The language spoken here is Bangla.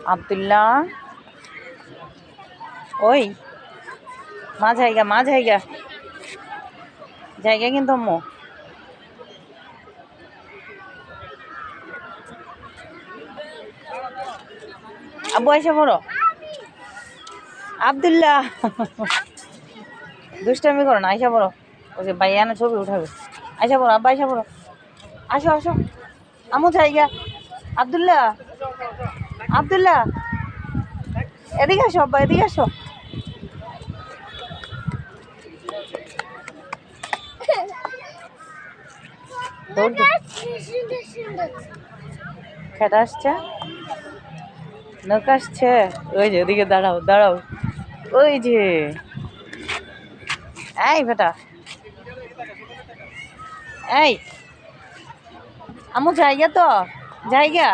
আব্দুল্লাহ ওই মা জায়গা জায়গা কিন্তু আম্মু আব্বু আইসা পড়ো আব্দুল্লাহ দুষ্টামি করো না আইসা পড়ো ওই যে ভাইয়া না ছবি উঠাবে আইসা পড়ো আব্বা আইসা পড়ো আসো আসো আমু জায়গা আব্দুল্লাহ আব্দুল্লাহ এদিকে আসো আব্বা এদিকে আসো খেটা আসছে নৌকা আসছে ওই যে ওদিকে দাঁড়াও দাঁড়াও ওই যে এই বেটা এই আমু জায়গা তো জায়গা